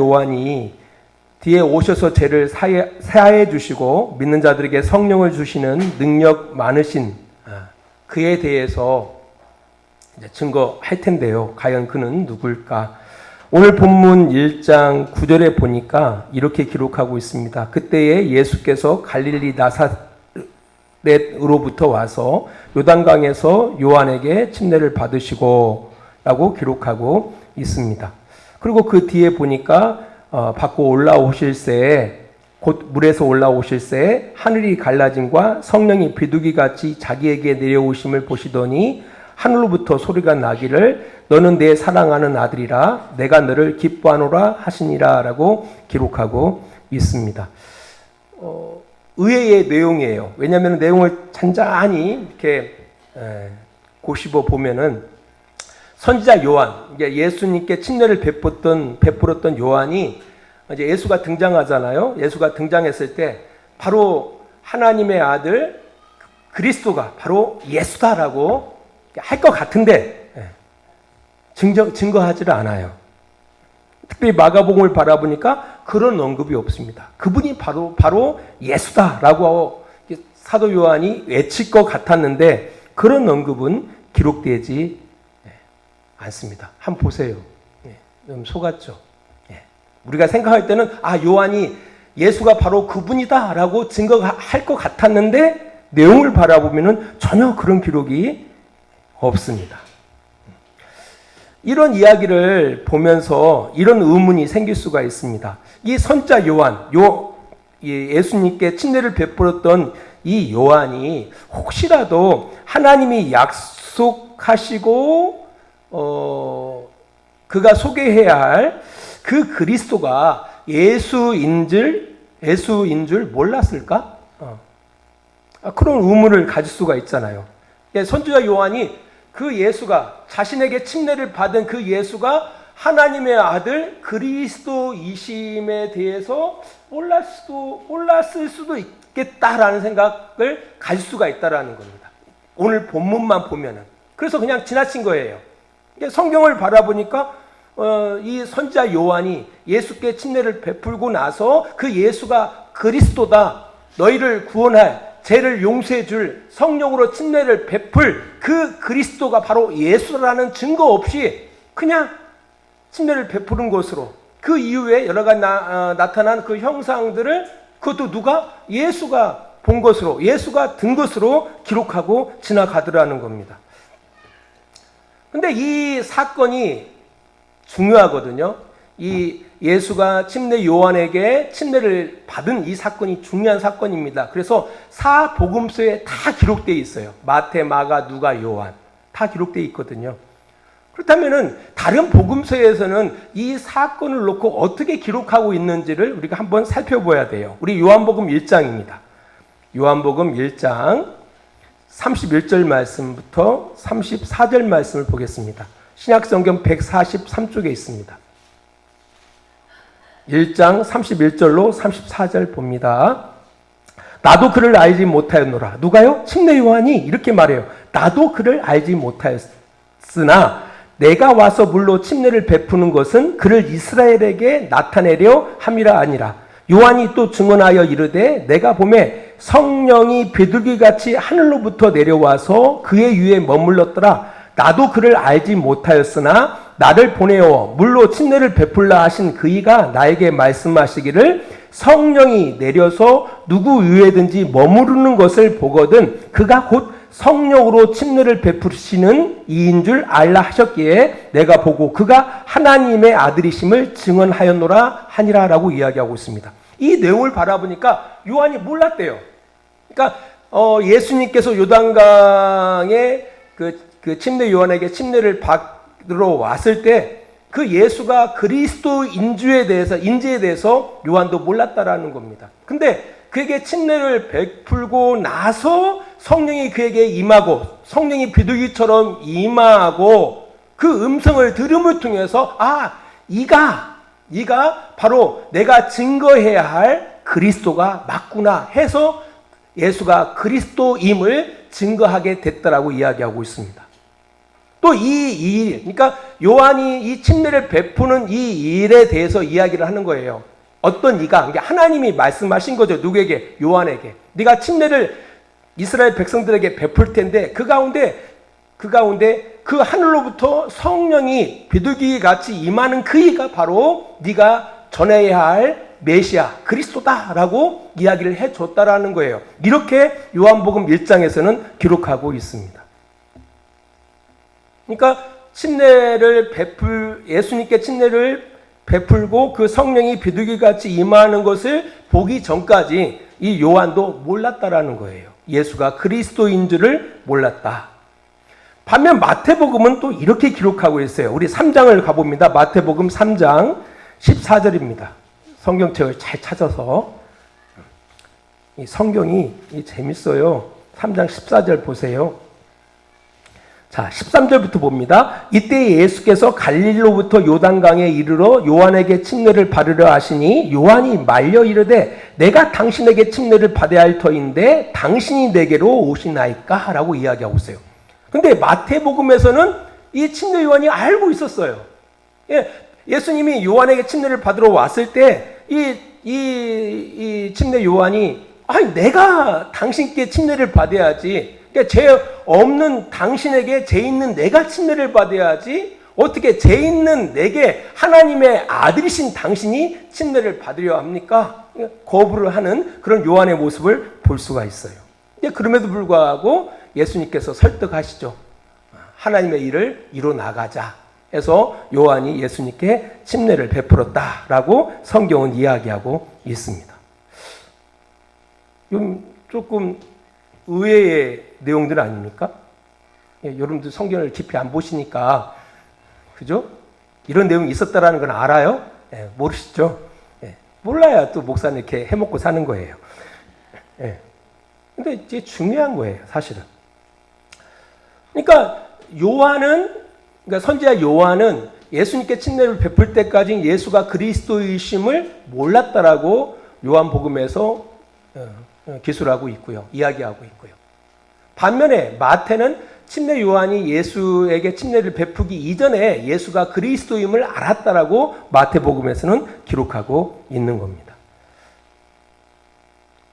요한이 뒤에 오셔서 죄를 사하해 주시고 믿는 자들에게 성령을 주시는 능력 많으신 그에 대해서 이제 증거할 텐데요. 과연 그는 누굴까? 오늘 본문 1장 9절에 보니까 이렇게 기록하고 있습니다. 그때에 예수께서 갈릴리 나사렛으로부터 와서 요단강에서 요한에게 침례를 받으시고 라고 기록하고 있습니다. 그리고 그 뒤에 보니까 받고 올라오실새 곧 물에서 올라오실새 하늘이 갈라짐과 성령이 비둘기같이 자기에게 내려오심을 보시더니 하늘로부터 소리가 나기를 너는 내 사랑하는 아들이라 내가 너를 기뻐하노라 하시니라 라고 기록하고 있습니다. 의외의 내용이에요. 왜냐하면 내용을 잔잔히 이렇게 고씹어 보면은 선지자 요한, 예수님께 침례를 베풀었던 요한이 이제 예수가 등장하잖아요. 예수가 등장했을 때 바로 하나님의 아들 그리스도가 바로 예수다라고 할 것 같은데 증거하지를 않아요. 특별히 마가복음을 바라보니까 그런 언급이 없습니다. 그분이 바로 예수다라고 사도 요한이 외칠 것 같았는데 그런 언급은 기록되지 않습니다. 한번 보세요. 좀 속았죠. 우리가 생각할 때는 요한이 예수가 바로 그분이다라고 증거할 것 같았는데 내용을 바라보면은 전혀 그런 기록이 없습니다. 이런 이야기를 보면서 이런 의문이 생길 수가 있습니다. 이 선자 요한, 예수님께 침례를 베풀었던 이 요한이 혹시라도 하나님이 약속하시고 그가 소개해야 할 그 그리스도가 예수인 줄 몰랐을까? 그런 의문을 가질 수가 있잖아요. 선지자 요한이 그 예수가 자신에게 침례를 받은 그 예수가 하나님의 아들 그리스도이심에 대해서 몰랐을 수도 있겠다라는 생각을 가질 수가 있다라는 겁니다. 오늘 본문만 보면은. 그래서 그냥 지나친 거예요. 성경을 바라보니까 이 선지자 요한이 예수께 침례를 베풀고 나서 그 예수가 그리스도다, 너희를 구원할 죄를 용서해 줄 성령으로 침례를 베풀 그 그리스도가 바로 예수라는 증거 없이 그냥 침례를 베푸는 것으로 그 이후에 여러 가지 나타난 그 형상들을 그것도 누가? 예수가 본 것으로, 예수가 든 것으로 기록하고 지나가더라는 겁니다. 근데 이 사건이 중요하거든요. 이 예수가 침례 요한에게 침례를 받은 이 사건이 중요한 사건입니다. 그래서 사복음서에 다 기록되어 있어요. 마태, 마가, 누가, 요한 다 기록되어 있거든요. 그렇다면은 다른 복음서에서는 이 사건을 놓고 어떻게 기록하고 있는지를 우리가 한번 살펴봐야 돼요. 우리 요한복음 1장입니다. 요한복음 1장 31절 말씀부터 34절 말씀을 보겠습니다. 신약성경 143쪽에 있습니다. 1장 31절로 34절 봅니다. 나도 그를 알지 못하였노라. 누가요? 침례 요한이 이렇게 말해요. 나도 그를 알지 못하였으나 내가 와서 물로 침례를 베푸는 것은 그를 이스라엘에게 나타내려 함이라 아니라. 요한이 또 증언하여 이르되 내가 보매 성령이 비둘기같이 하늘로부터 내려와서 그의 위에 머물렀더라. 나도 그를 알지 못하였으나 나를 보내어 물로 침례를 베풀라 하신 그이가 나에게 말씀하시기를 성령이 내려서 누구 위에든지 머무르는 것을 보거든 그가 곧 성령으로 침례를 베푸시는 이인 줄 알라 하셨기에 내가 보고 그가 하나님의 아들이심을 증언하였노라 하니라 라고 이야기하고 있습니다. 이 내용을 바라보니까 요한이 몰랐대요. 그러니까 예수님께서 요단강에 그 침례 요한에게 침례를 받으러 왔을 때 그 예수가 그리스도 인지에 대해서 요한도 몰랐다라는 겁니다. 근데 그에게 침례를 베풀고 나서 성령이 그에게 임하고 성령이 비둘기처럼 임하고 그 음성을 들음을 통해서 이가 바로 내가 증거해야 할 그리스도가 맞구나 해서 예수가 그리스도임을 증거하게 됐다라고 이야기하고 있습니다. 또 이 일, 그러니까 요한이 이 침례를 베푸는 이 일에 대해서 이야기를 하는 거예요. 어떤 이가, 그러니까 하나님이 말씀하신 거죠. 누구에게? 요한에게. 네가 침례를 이스라엘 백성들에게 베풀 텐데 그 가운데 그 하늘로부터 성령이 비둘기 같이 임하는 그 이가 바로 네가 전해야 할 메시아 그리스도다라고 이야기를 해줬다라는 거예요. 이렇게 요한복음 1장에서는 기록하고 있습니다. 그러니까 예수님께 침례를 베풀고 그 성령이 비둘기같이 임하는 것을 보기 전까지 이 요한도 몰랐다라는 거예요. 예수가 그리스도인 줄을 몰랐다. 반면 마태복음은 또 이렇게 기록하고 있어요. 우리 3장을 가봅니다. 마태복음 3장 14절입니다. 성경책을 잘 찾아서. 이 성경이 재밌어요. 3장 14절 보세요. 자, 13절부터 봅니다. 이때 예수께서 갈릴리로부터 요단강에 이르러 요한에게 침례를 받으려 하시니 요한이 말려 이르되 내가 당신에게 침례를 받아야 할 터인데 당신이 내게로 오시나이까? 라고 이야기하고 있어요. 근데 마태복음에서는 이 침례 요한이 알고 있었어요. 예수님이 요한에게 침례를 받으러 왔을 때 이 침례 요한이 내가 당신께 침례를 받아야지. 그러니까 죄 없는 당신에게 죄 있는 내가 침례를 받아야지 어떻게 죄 있는 내게 하나님의 아들이신 당신이 침례를 받으려 합니까? 거부를 하는 그런 요한의 모습을 볼 수가 있어요. 그럼에도 불구하고 예수님께서 설득하시죠. 하나님의 일을 이뤄 나가자 해서 요한이 예수님께 침례를 베풀었다라고 성경은 이야기하고 있습니다. 조금 의외의 내용들 아닙니까? 여러분들 성경을 깊이 안 보시니까 그죠? 이런 내용이 있었다라는 건 알아요? 모르시죠? 몰라야 또 목사는 이렇게 해먹고 사는 거예요. 근데 이제 중요한 거예요, 사실은. 그러니까 선지자 요한은 예수님께 침례를 베풀 때까지 예수가 그리스도이심을 몰랐다라고 요한복음에서 기술하고 있고요. 이야기하고 있고요. 반면에 마태는 침례 요한이 예수에게 침례를 베푸기 이전에 예수가 그리스도임을 알았다라고 마태복음에서는 기록하고 있는 겁니다.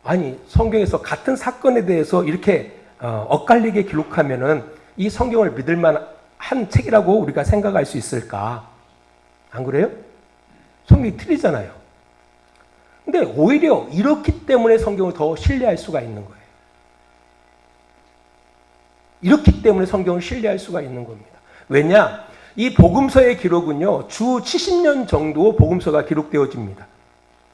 아니, 성경에서 같은 사건에 대해서 이렇게 엇갈리게 기록하면은 이 성경을 믿을 만한 책이라고 우리가 생각할 수 있을까? 안 그래요? 성경이 틀리잖아요. 근데 오히려 이렇기 때문에 성경을 더 신뢰할 수가 있는 거예요. 이렇기 때문에 성경을 신뢰할 수가 있는 겁니다. 왜냐? 이 복음서의 기록은요, 주 70년 정도 복음서가 기록되어집니다.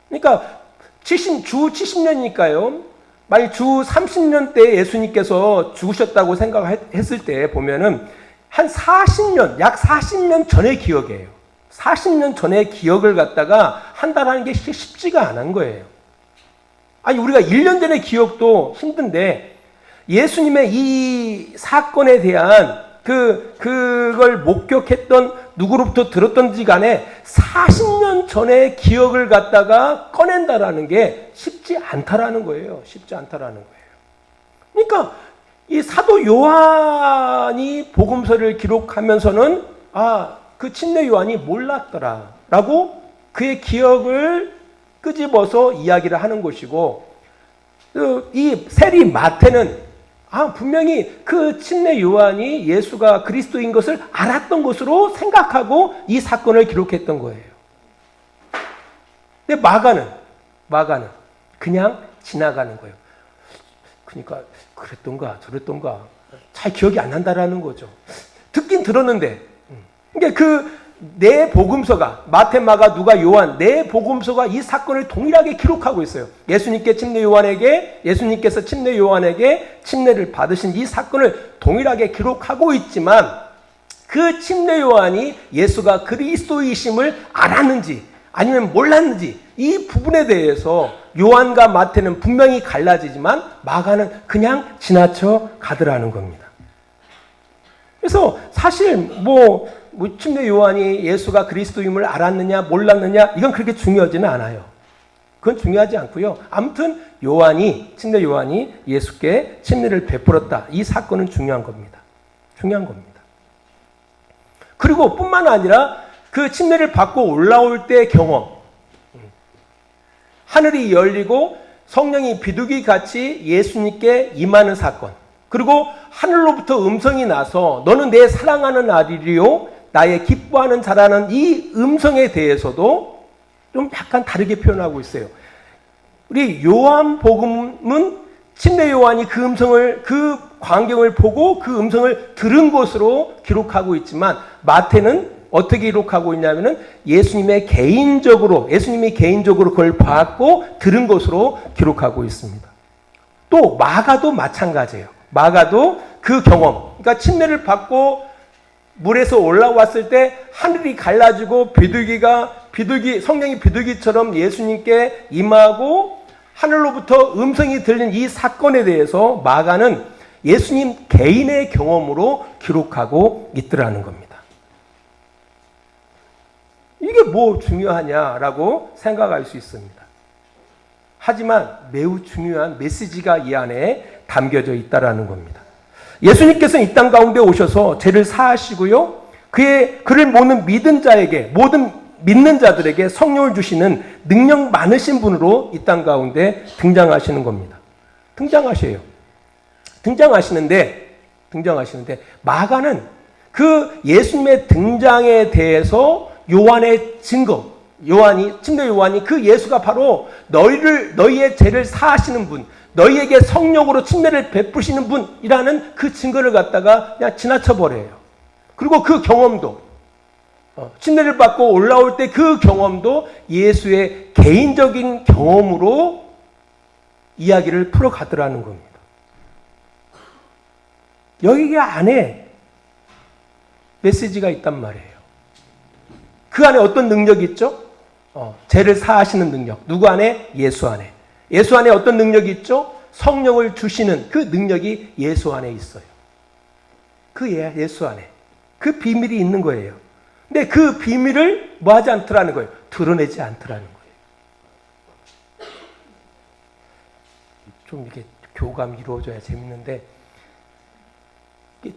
그러니까 주 70년이니까요, 만약 주 30년 때 예수님께서 죽으셨다고 생각했을 때 보면은 한 40년, 약 40년 전의 기억이에요. 40년 전의 기억을 갖다가 한다라는 게 쉽지가 않은 거예요. 아니, 우리가 1년 전의 기억도 힘든데 예수님의 이 사건에 대한 그걸 목격했던 누구로부터 들었던지 간에 40년 전의 기억을 갖다가 꺼낸다라는 게 쉽지 않다라는 거예요. 쉽지 않다라는 거예요. 그러니까 이 사도 요한이 복음서를 기록하면서는 그 침례 요한이 몰랐더라라고 그의 기억을 끄집어서 이야기를 하는 것이고, 이 세리 마태는 분명히 그 침례 요한이 예수가 그리스도인 것을 알았던 것으로 생각하고 이 사건을 기록했던 거예요. 근데 마가는 그냥 지나가는 거예요. 그러니까 그랬던가 저랬던가 잘 기억이 안 난다라는 거죠. 듣긴 들었는데, 그러니까 네 복음서가 마태, 마가, 누가, 요한 네 복음서가 이 사건을 동일하게 기록하고 있어요. 예수님께서 침례 요한에게 침례를 받으신 이 사건을 동일하게 기록하고 있지만 그 침례 요한이 예수가 그리스도이심을 알았는지 아니면 몰랐는지 이 부분에 대해서 요한과 마태는 분명히 갈라지지만 마가는 그냥 지나쳐 가더라는 겁니다. 그래서 사실 침례 요한이 예수가 그리스도임을 알았느냐 몰랐느냐 이건 그렇게 중요하지는 않아요. 그건 중요하지 않고요. 아무튼 침례 요한이 예수께 침례를 베풀었다. 이 사건은 중요한 겁니다. 중요한 겁니다. 그리고 뿐만 아니라 그 침례를 받고 올라올 때 경험. 하늘이 열리고 성령이 비둘기 같이 예수님께 임하는 사건. 그리고 하늘로부터 음성이 나서 너는 내 사랑하는 아들이요 나의 기뻐하는 자라는 이 음성에 대해서도 좀 약간 다르게 표현하고 있어요. 우리 요한복음은 침례 요한이 그 음성을, 그 광경을 보고 그 음성을 들은 것으로 기록하고 있지만 마태는 어떻게 기록하고 있냐면은 예수님이 개인적으로 그걸 봤고 들은 것으로 기록하고 있습니다. 또 마가도 마찬가지예요. 마가도 그 경험, 그러니까 침례를 받고 물에서 올라왔을 때 하늘이 갈라지고 성령이 비둘기처럼 예수님께 임하고 하늘로부터 음성이 들린 이 사건에 대해서 마가는 예수님 개인의 경험으로 기록하고 있더라는 겁니다. 이게 뭐 중요하냐라고 생각할 수 있습니다. 하지만 매우 중요한 메시지가 이 안에 담겨져 있다라는 겁니다. 예수님께서는 이 땅 가운데 오셔서 죄를 사하시고요. 그를 모든 믿는 자들에게 성령을 주시는 능력 많으신 분으로 이 땅 가운데 등장하시는 겁니다. 등장하시는데 마가는 그 예수님의 등장에 대해서 요한의 증거, 침례 요한이 그 예수가 바로 너희의 죄를 사하시는 분, 너희에게 성령으로 침례를 베푸시는 분이라는 그 증거를 갖다가 그냥 지나쳐버려요. 그리고 그 경험도, 침례를 받고 올라올 때 그 경험도 예수의 개인적인 경험으로 이야기를 풀어가더라는 겁니다. 여기 안에 메시지가 있단 말이에요. 그 안에 어떤 능력이 있죠? 죄를 사하시는 능력. 누구 안에? 예수 안에. 예수 안에 어떤 능력이 있죠? 성령을 주시는 그 능력이 예수 안에 있어요. 예수 안에. 그 비밀이 있는 거예요. 근데 그 비밀을 뭐 하지 않더라는 거예요? 드러내지 않더라는 거예요. 좀 이렇게 교감이 이루어져야 재밌는데,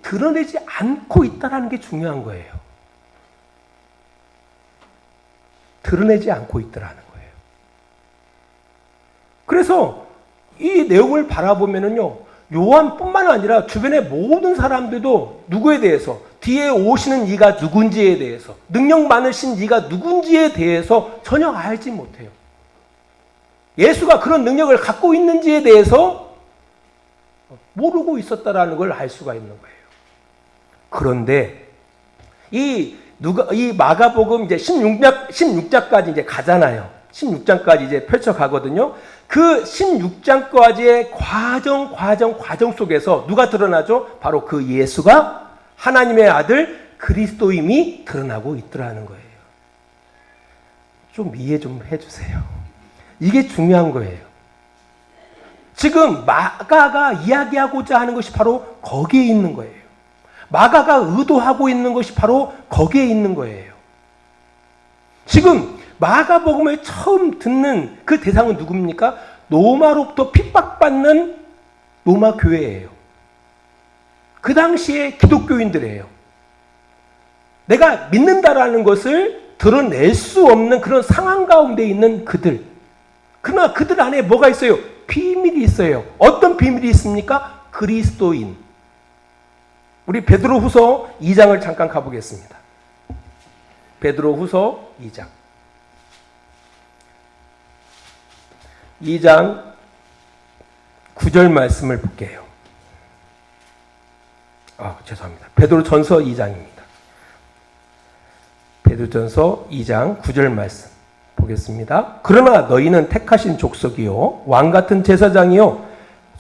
드러내지 않고 있다는 게 중요한 거예요. 드러내지 않고 있더라는 거예요. 그래서 이 내용을 바라보면은요, 요한뿐만 아니라 주변의 모든 사람들도 누구에 대해서, 뒤에 오시는 이가 누군지에 대해서, 능력 많으신 이가 누군지에 대해서 전혀 알지 못해요. 예수가 그런 능력을 갖고 있는지에 대해서 모르고 있었다라는 걸 알 수가 있는 거예요. 그런데 이 마가복음 이제 16장까지 이제 가잖아요. 16장까지 이제 펼쳐가거든요. 그 16장까지의 과정 속에서 누가 드러나죠? 바로 그 예수가 하나님의 아들 그리스도임이 드러나고 있더라는 거예요. 좀 이해 좀 해주세요. 이게 중요한 거예요. 지금 마가가 이야기하고자 하는 것이 바로 거기에 있는 거예요. 마가가 의도하고 있는 것이 바로 거기에 있는 거예요. 지금 마가복음을 처음 듣는 그 대상은 누굽니까? 로마로부터 핍박받는 로마 교회예요. 그 당시에 기독교인들이에요. 내가 믿는다라는 것을 드러낼 수 없는 그런 상황 가운데 있는 그들. 그러나 그들 안에 뭐가 있어요? 비밀이 있어요. 어떤 비밀이 있습니까? 그리스도인. 우리 베드로후서 2장을 잠깐 가보겠습니다. 베드로후서 2장. 2장 9절 말씀을 볼게요. 죄송합니다. 베드로전서 2장입니다. 베드로전서 2장 9절 말씀 보겠습니다. 그러나 너희는 택하신 족속이요 왕같은 제사장이요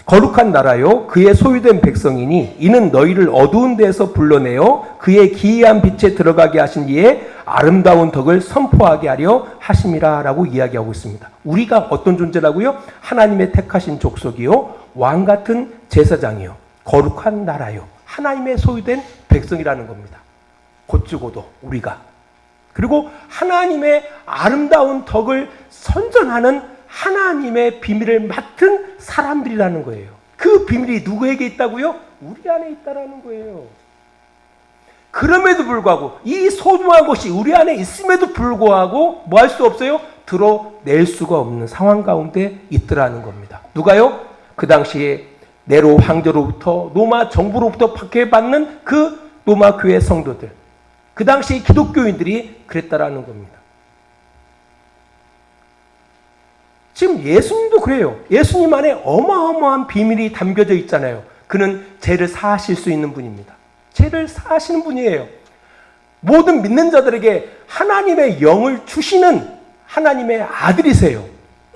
거룩한 나라요 그의 소유된 백성이니 이는 너희를 어두운 데서 불러내어 그의 기이한 빛에 들어가게 하신 이의 아름다운 덕을 선포하게 하려 하심이라 라고 이야기하고 있습니다. 우리가 어떤 존재라고요? 하나님의 택하신 족속이요 왕같은 제사장이요 거룩한 나라요 하나님의 소유된 백성이라는 겁니다. 곧 죽어도 우리가. 그리고 하나님의 아름다운 덕을 선전하는 하나님의 비밀을 맡은 사람들이라는 거예요. 그 비밀이 누구에게 있다고요? 우리 안에 있다라는 거예요. 그럼에도 불구하고 이 소중한 것이 우리 안에 있음에도 불구하고 뭐 할 수 없어요? 드러낼 수가 없는 상황 가운데 있더라는 겁니다. 누가요? 그 당시에 네로 황제로부터 로마 정부로부터 박해받는 그 로마 교회 성도들, 그 당시 기독교인들이 그랬다라는 겁니다. 지금 예수님도 그래요. 예수님 안에 어마어마한 비밀이 담겨져 있잖아요. 그는 죄를 사하실 수 있는 분입니다. 죄를 사하시는 분이에요. 모든 믿는 자들에게 하나님의 영을 주시는 하나님의 아들이세요.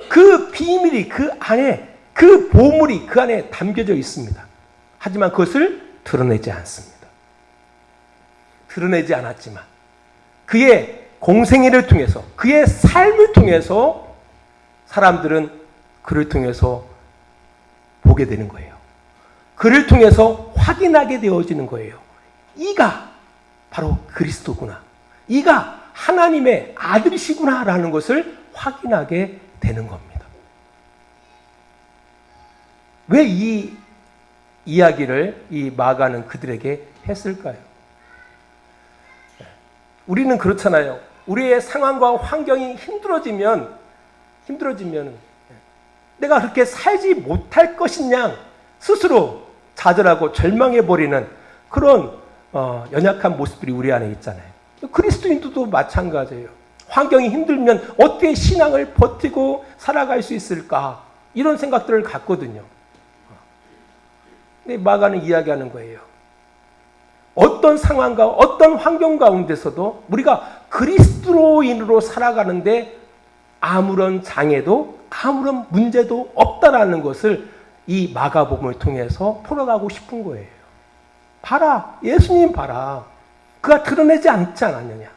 그 비밀이 그 안에, 그 보물이 그 안에 담겨져 있습니다. 하지만 그것을 드러내지 않습니다. 드러내지 않았지만 그의 공생애를 통해서, 그의 삶을 통해서 사람들은 그를 통해서 보게 되는 거예요. 그를 통해서 확인하게 되어지는 거예요. 이가 바로 그리스도구나. 이가 하나님의 아들이시구나라는 것을 확인하게 되는 겁니다. 왜 이 이야기를 이 마가는 그들에게 했을까요? 우리는 그렇잖아요. 우리의 상황과 환경이 힘들어지면 내가 그렇게 살지 못할 것이냐 스스로 좌절하고 절망해버리는 그런 연약한 모습들이 우리 안에 있잖아요. 그리스도인들도 마찬가지예요. 환경이 힘들면 어떻게 신앙을 버티고 살아갈 수 있을까? 이런 생각들을 갖거든요. 근데 마가는 이야기하는 거예요. 어떤 상황과 어떤 환경 가운데서도 우리가 그리스도인으로 살아가는데 아무런 장애도 아무런 문제도 없다라는 것을 이 마가복음을 통해서 풀어가고 싶은 거예요. 봐라, 예수님 봐라. 그가 드러내지 않지 않았느냐.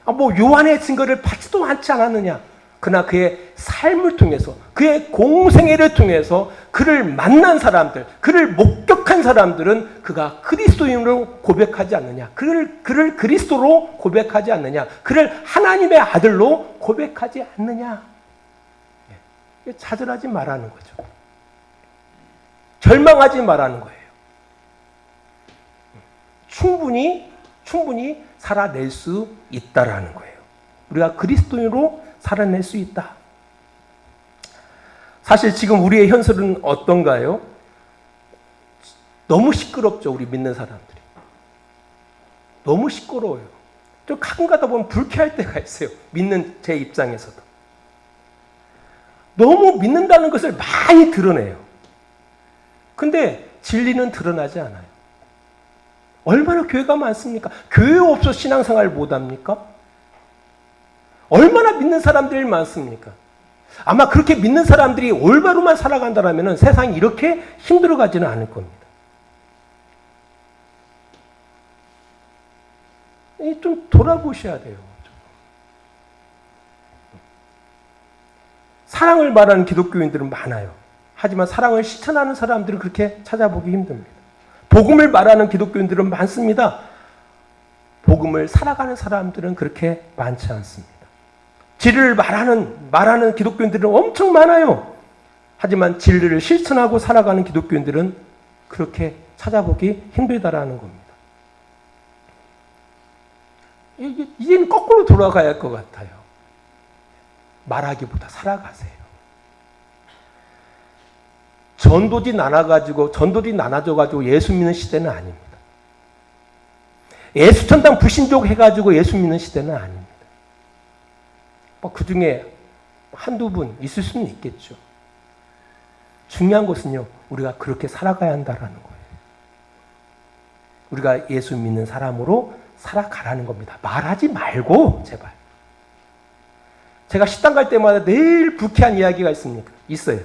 뭐 요한의 증거를 받지도 않지 않았느냐. 그러나 그의 삶을 통해서, 그의 공생애를 통해서 그를 만난 사람들, 그를 목격한 사람들은 그가 그리스도인으로 고백하지 않느냐. 그를 그리스도로 고백하지 않느냐. 그를 하나님의 아들로 고백하지 않느냐. 좌절하지 말라는 거죠. 절망하지 말라는 거예요. 충분히 살아낼 수 있다라는 거예요. 우리가 그리스도인으로 살아낼 수 있다. 사실 지금 우리의 현실은 어떤가요? 너무 시끄럽죠, 우리 믿는 사람들이. 너무 시끄러워요. 좀 가끔 가다 보면 불쾌할 때가 있어요. 믿는 제 입장에서도. 너무 믿는다는 것을 많이 드러내요. 근데 진리는 드러나지 않아요. 얼마나 교회가 많습니까? 교회 없어 신앙생활 못합니까? 얼마나 믿는 사람들이 많습니까? 아마 그렇게 믿는 사람들이 올바로만 살아간다면 세상이 이렇게 힘들어가지는 않을 겁니다. 좀 돌아보셔야 돼요. 사랑을 말하는 기독교인들은 많아요. 하지만 사랑을 실천하는 사람들은 그렇게 찾아보기 힘듭니다. 복음을 말하는 기독교인들은 많습니다. 복음을 살아가는 사람들은 그렇게 많지 않습니다. 진리를 말하는 기독교인들은 엄청 많아요. 하지만 진리를 실천하고 살아가는 기독교인들은 그렇게 찾아보기 힘들다라는 겁니다. 이제는 거꾸로 돌아가야 할 것 같아요. 말하기보다 살아가세요. 전도지 나눠져가지고 예수 믿는 시대는 아닙니다. 예수천당 불신족 해가지고 예수 믿는 시대는 아닙니다. 그 중에 한두 분 있을 수는 있겠죠. 중요한 것은요, 우리가 그렇게 살아가야 한다라는 거예요. 우리가 예수 믿는 사람으로 살아가라는 겁니다. 말하지 말고, 제발. 제가 식당 갈 때마다 늘 불쾌한 이야기가 있어요.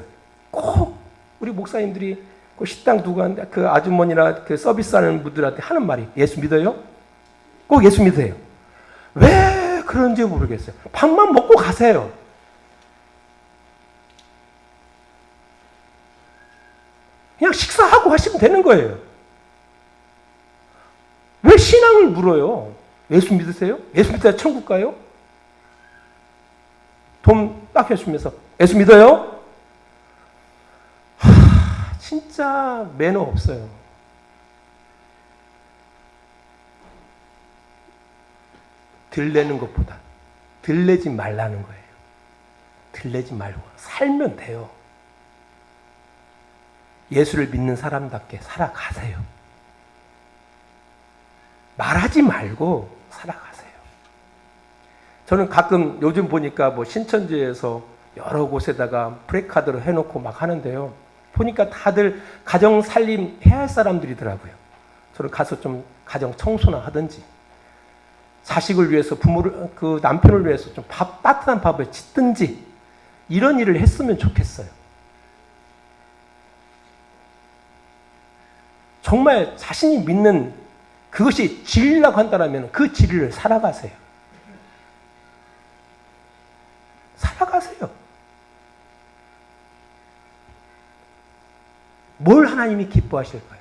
꼭 우리 목사님들이 그 식당 누구한테 그 아주머니나 그 서비스하는 분들한테 하는 말이 예수 믿어요? 꼭 예수 믿으세요. 왜 그런지 모르겠어요. 밥만 먹고 가세요. 그냥 식사하고 하시면 되는 거예요. 왜 신앙을 물어요? 예수 믿으세요? 예수 믿어야 천국 가요? 돈 딱 해주면서 예수 믿어요? 진짜 매너 없어요. 들내는 것보다 들내지 말라는 거예요. 들내지 말고 살면 돼요. 예수를 믿는 사람답게 살아가세요. 말하지 말고 살아가세요. 저는 가끔 요즘 보니까 뭐 신천지에서 여러 곳에다가 프레카드를 해놓고 막 하는데요. 보니까 다들 가정 살림 해야 할 사람들이더라고요. 저는 가서 좀 가정 청소나 하든지, 자식을 위해서 그 남편을 위해서 좀 따뜻한 밥을 짓든지, 이런 일을 했으면 좋겠어요. 정말 자신이 믿는 그것이 진리라고 한다면 그 진리를 살아가세요. 살아가세요. 뭘 하나님이 기뻐하실까요?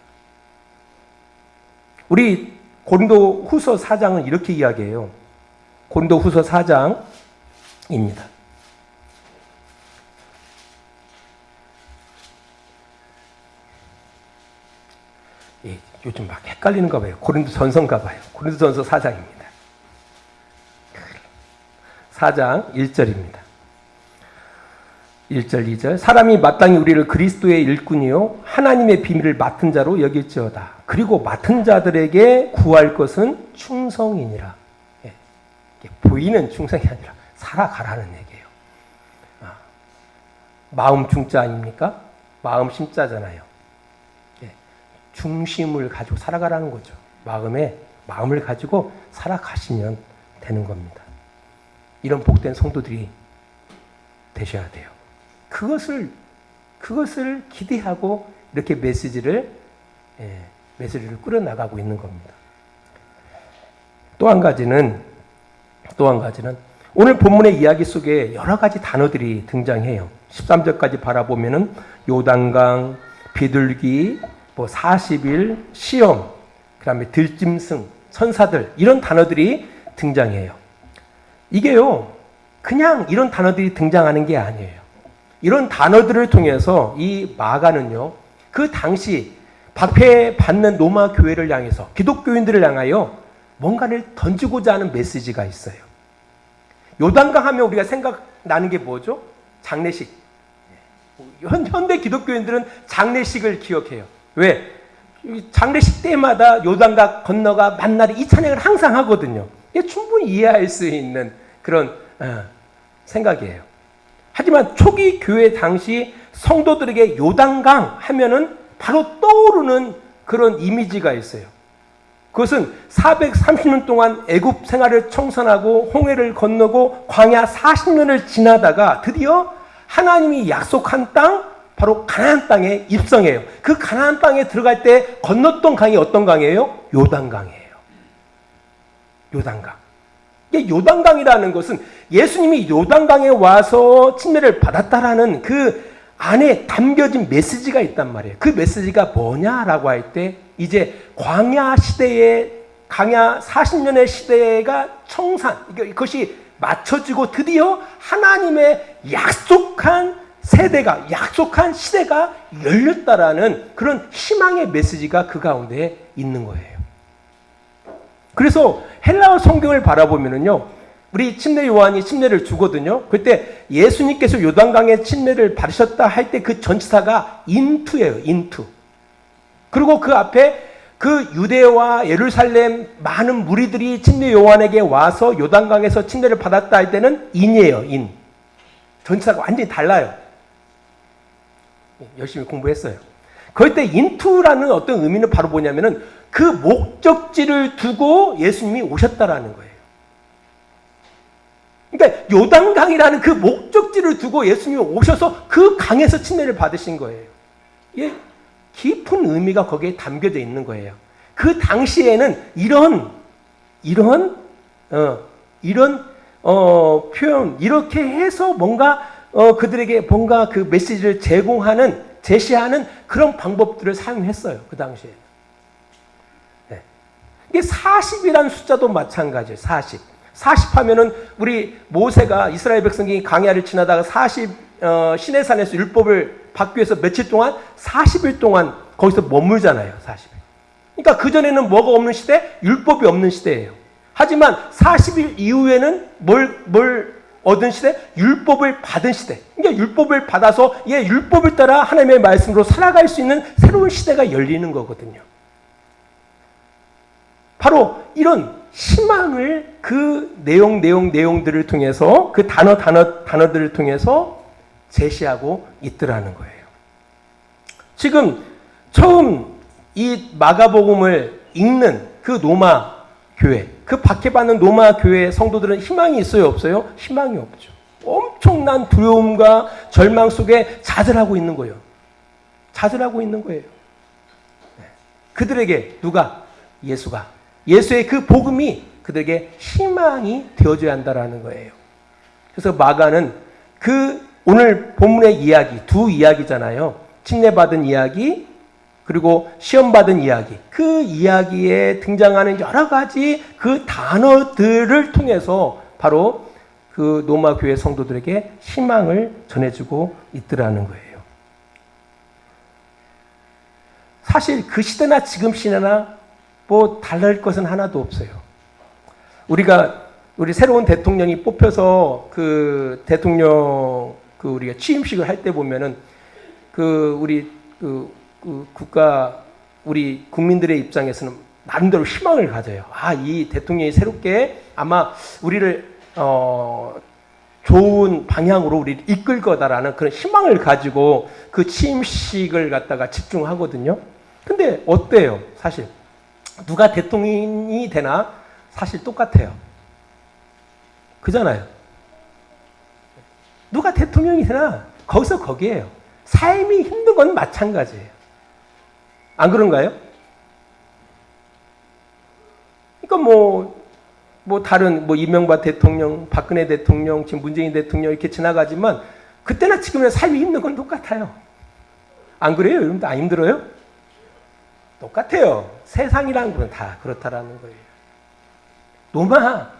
우리 고린도 후서 4장은 이렇게 이야기해요. 고린도 후서 4장입니다. 요즘 막 헷갈리는가 봐요. 고린도 전서인가 봐요. 고린도 전서 4장입니다. 4장 1절입니다. 1절, 2절. 사람이 마땅히 우리를 그리스도의 일꾼이요 하나님의 비밀을 맡은 자로 여길지어다. 그리고 맡은 자들에게 구할 것은 충성이니라. 보이는 충성이 아니라 살아가라는 얘기예요. 마음 중자 아닙니까? 마음 심자잖아요. 중심을 가지고 살아가라는 거죠. 마음을 가지고 살아가시면 되는 겁니다. 이런 복된 성도들이 되셔야 돼요. 그것을 기대하고 이렇게 메시지를 꾸려나가고 있는 겁니다. 또 한 가지는 오늘 본문의 이야기 속에 여러 가지 단어들이 등장해요. 13절까지 바라보면은 요단강, 비둘기, 40일, 시험, 그 다음에 들짐승, 천사들, 이런 단어들이 등장해요. 이게요, 그냥 이런 단어들이 등장하는 게 아니에요. 이런 단어들을 통해서 이 마가는요, 그 당시 박해받는 로마 교회를 향해서, 기독교인들을 향하여 뭔가를 던지고자 하는 메시지가 있어요. 요단강 하면 우리가 생각나는 게 뭐죠? 장례식. 현대 기독교인들은 장례식을 기억해요. 왜? 장례식 때마다 요단강 건너가 만날에 이 찬양을 항상 하거든요. 이게 충분히 이해할 수 있는 그런 생각이에요. 하지만 초기 교회 당시 성도들에게 요단강 하면은 바로 떠오르는 그런 이미지가 있어요. 그것은 430년 동안 애굽 생활을 청산하고 홍해를 건너고 광야 40년을 지나다가 드디어 하나님이 약속한 땅, 바로 가나안 땅에 입성해요. 그 가나안 땅에 들어갈 때 건넜던 강이 어떤 강이에요? 요단강이에요. 요단강. 이게 요단강이라는 것은 예수님이 요단강에 와서 침례를 받았다라는 그 안에 담겨진 메시지가 있단 말이에요. 그 메시지가 뭐냐라고 할 때 이제 광야 40년의 시대가 청산, 이것이 맞춰지고 드디어 하나님의 약속한 시대가 열렸다라는 그런 희망의 메시지가 그 가운데 있는 거예요. 그래서 헬라어 성경을 바라보면은요, 우리 침례 요한이 침례를 주거든요. 그때 예수님께서 요단강에 침례를 받으셨다 할 때 그 전치사가 인투예요, 인투. 그리고 그 앞에 그 유대와 예루살렘 많은 무리들이 침례 요한에게 와서 요단강에서 침례를 받았다 할 때는 인이에요, 인. 전치사가 완전히 달라요. 열심히 공부했어요. 그때 인투라는 어떤 의미는 바로 뭐냐면은 그 목적지를 두고 예수님이 오셨다라는 거예요. 그러니까 요단강이라는 그 목적지를 두고 예수님이 오셔서 그 강에서 침례를 받으신 거예요. 이게 깊은 의미가 거기에 담겨져 있는 거예요. 그 당시에는 이런 표현, 이렇게 해서 뭔가 그들에게 뭔가 그 메시지를 제시하는 그런 방법들을 사용했어요. 그 당시에. 네. 이게 40이라는 숫자도 마찬가지예요. 40. 40 하면은 우리 모세가 이스라엘 백성이 광야를 지나다가 시내산에서 율법을 받기 위해서 며칠 동안 40일 동안 거기서 머물잖아요. 40일. 그러니까 그전에는 뭐가 없는 시대? 율법이 없는 시대예요. 하지만 40일 이후에는 뭘 얻은 시대? 율법을 받은 시대. 그러니까 율법을 받아서 율법을 따라 하나님의 말씀으로 살아갈 수 있는 새로운 시대가 열리는 거거든요. 바로 이런 희망을 그 내용들을 통해서 그 단어들을 통해서 제시하고 있더라는 거예요. 지금 처음 이 마가복음을 읽는 그 로마 교회, 그 박해받는 로마 교회 성도들은 희망이 있어요, 없어요? 희망이 없죠. 엄청난 두려움과 절망 속에 좌절하고 있는 거예요. 좌절하고 있는 거예요. 그들에게 누가? 예수가. 예수의 그 복음이 그들에게 희망이 되어줘야 한다라는 거예요. 그래서 마가는 그 오늘 본문의 이야기, 두 이야기잖아요. 침례받은 이야기, 그리고 시험받은 이야기. 그 이야기에 등장하는 여러 가지 그 단어들을 통해서 바로 그 로마 교회 성도들에게 희망을 전해주고 있더라는 거예요. 사실 그 시대나 지금 시대나 뭐 다를 것은 하나도 없어요. 우리 새로운 대통령이 뽑혀서 그 대통령 우리가 취임식을 할 때 보면은 우리 국가 우리 국민들의 입장에서는 나름대로 희망을 가져요. 이 대통령이 새롭게 아마 우리를 좋은 방향으로 우리를 이끌 거다라는 그런 희망을 가지고 그 취임식을 갖다가 집중하거든요. 근데 어때요? 사실 누가 대통령이 되나 사실 똑같아요. 그잖아요. 누가 대통령이 되나 거기에요. 삶이 힘든 건 마찬가지예요. 안 그런가요? 그러니까 다른 이명박 대통령, 박근혜 대통령, 지금 문재인 대통령 이렇게 지나가지만 그때나 지금이나 삶이 힘든 건 똑같아요. 안 그래요? 여러분들 안 힘들어요? 똑같아요. 세상이라는 건 다 그렇다라는 거예요. 로마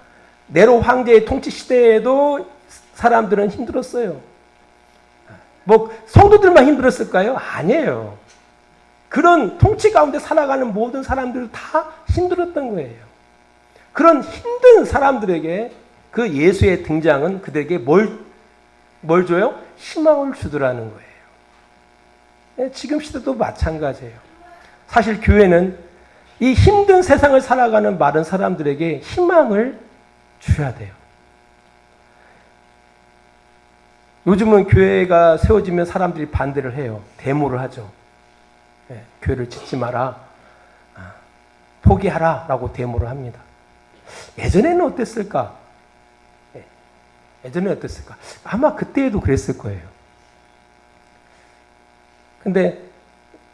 네로 황제의 통치 시대에도 사람들은 힘들었어요. 성도들만 힘들었을까요? 아니에요. 그런 통치 가운데 살아가는 모든 사람들은 다 힘들었던 거예요. 그런 힘든 사람들에게 그 예수의 등장은 그들에게 뭘 줘요? 희망을 주더라는 거예요. 지금 시대도 마찬가지예요. 사실 교회는 이 힘든 세상을 살아가는 많은 사람들에게 희망을 줘야 돼요. 요즘은 교회가 세워지면 사람들이 반대를 해요. 데모를 하죠. 교회를 짓지 마라. 포기하라. 라고 데모를 합니다. 예전에는 어땠을까? 예전에는 어땠을까? 아마 그때에도 그랬을 거예요. 근데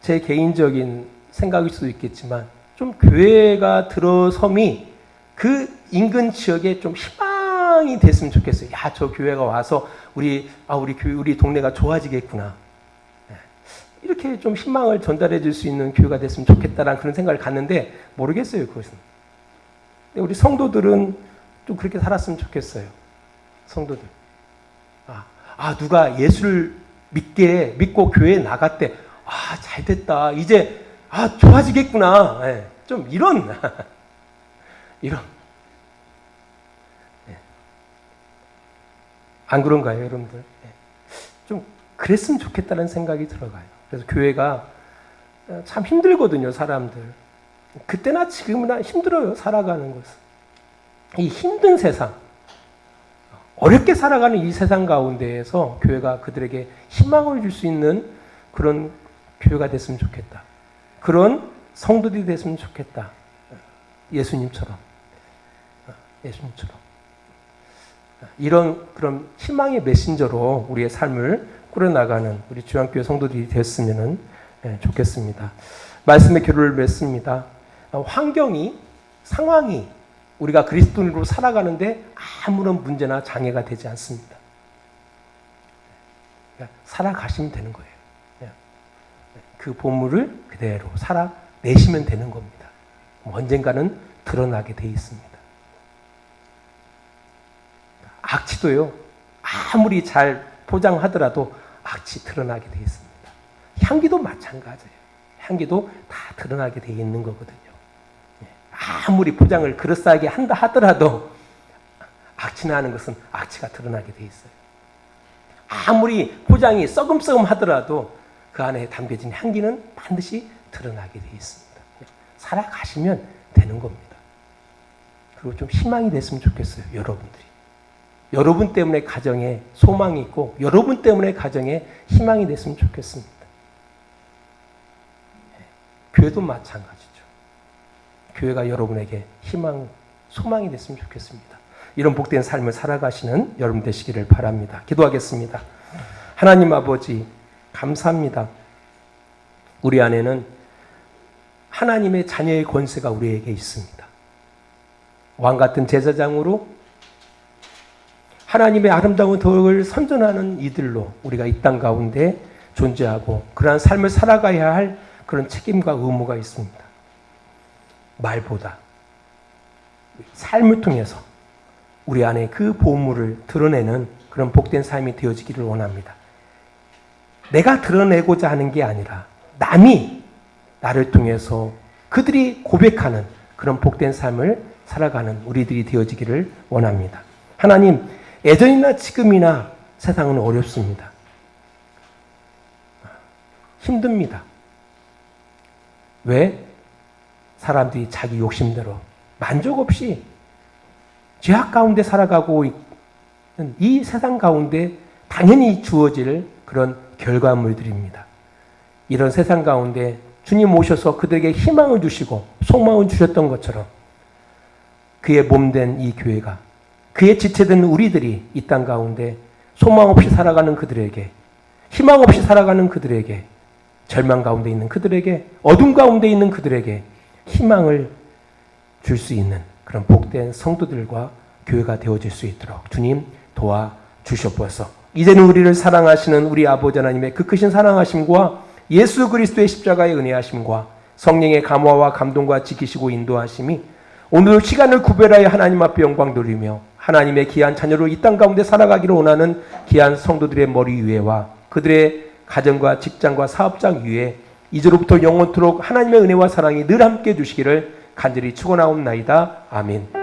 제 개인적인 생각일 수도 있겠지만 좀 교회가 들어섬이 그 인근 지역에 좀 희망이 됐으면 좋겠어요. 저 교회가 와서 우리 동네가 좋아지겠구나. 이렇게 좀 희망을 전달해 줄 수 있는 교회가 됐으면 좋겠다라는 그런 생각을 갖는데 모르겠어요, 그것은. 근데 우리 성도들은 좀 그렇게 살았으면 좋겠어요. 성도들. 누가 예수를 믿고 교회에 나갔대. 잘 됐다. 이제 좋아지겠구나. 좀 이런 안 그런가요, 여러분들? 좀 그랬으면 좋겠다는 생각이 들어가요. 그래서 교회가 참 힘들거든요, 사람들. 그때나 지금이나 힘들어요, 살아가는 것은. 이 힘든 세상, 어렵게 살아가는 이 세상 가운데에서 교회가 그들에게 희망을 줄 수 있는 그런 교회가 됐으면 좋겠다. 그런 성도들이 됐으면 좋겠다. 예수님처럼. 이런 그런 희망의 메신저로 우리의 삶을 꾸려나가는 우리 주안교회 성도들이 됐으면 좋겠습니다. 말씀의 교류를 맺습니다. 상황이 우리가 그리스도인으로 살아가는데 아무런 문제나 장애가 되지 않습니다. 살아가시면 되는 거예요. 그 보물을 그대로 살아내시면 되는 겁니다. 언젠가는 드러나게 돼 있습니다. 악취도요, 아무리 잘 포장하더라도 악취 드러나게 돼 있습니다. 향기도 마찬가지예요. 향기도 다 드러나게 돼 있는 거거든요. 아무리 포장을 그럴싸하게 한다 하더라도 악취나 하는 것은 악취가 드러나게 돼 있어요. 아무리 포장이 썩음썩음 하더라도 그 안에 담겨진 향기는 반드시 드러나게 돼 있습니다. 살아가시면 되는 겁니다. 그리고 좀 희망이 됐으면 좋겠어요. 여러분들이. 여러분 때문에 가정에 소망이 있고 여러분 때문에 가정에 희망이 됐으면 좋겠습니다. 교회도 마찬가지죠. 교회가 여러분에게 희망, 소망이 됐으면 좋겠습니다. 이런 복된 삶을 살아가시는 여러분 되시기를 바랍니다. 기도하겠습니다. 하나님 아버지, 감사합니다. 우리 안에는 하나님의 자녀의 권세가 우리에게 있습니다. 왕 같은 제사장으로 하나님의 아름다운 덕을 선전하는 이들로 우리가 이 땅 가운데 존재하고 그러한 삶을 살아가야 할 그런 책임과 의무가 있습니다. 말보다 삶을 통해서 우리 안에 그 보물을 드러내는 그런 복된 삶이 되어지기를 원합니다. 내가 드러내고자 하는 게 아니라 남이 나를 통해서 그들이 고백하는 그런 복된 삶을 살아가는 우리들이 되어지기를 원합니다. 하나님, 예전이나 지금이나 세상은 어렵습니다. 힘듭니다. 왜? 사람들이 자기 욕심대로 만족 없이 죄악 가운데 살아가고 있는 이 세상 가운데 당연히 주어질 그런 결과물들입니다. 이런 세상 가운데 주님 오셔서 그들에게 희망을 주시고 소망을 주셨던 것처럼 그의 몸된 이 교회가 그의 지체된 우리들이 이 땅 가운데 소망 없이 살아가는 그들에게, 희망 없이 살아가는 그들에게, 절망 가운데 있는 그들에게, 어둠 가운데 있는 그들에게 희망을 줄 수 있는 그런 복된 성도들과 교회가 되어질 수 있도록 주님 도와주셔서 이제는 우리를 사랑하시는 우리 아버지 하나님의 그 크신 사랑하심과 예수 그리스도의 십자가의 은혜하심과 성령의 감화와 감동과 지키시고 인도하심이 오늘 시간을 구별하여 하나님 앞에 영광 돌리며 하나님의 귀한 자녀로 이 땅 가운데 살아가기를 원하는 귀한 성도들의 머리 위에와 그들의 가정과 직장과 사업장 위에 이제로부터 영원토록 하나님의 은혜와 사랑이 늘 함께 해주시기를 간절히 축원하옵나이다. 아멘.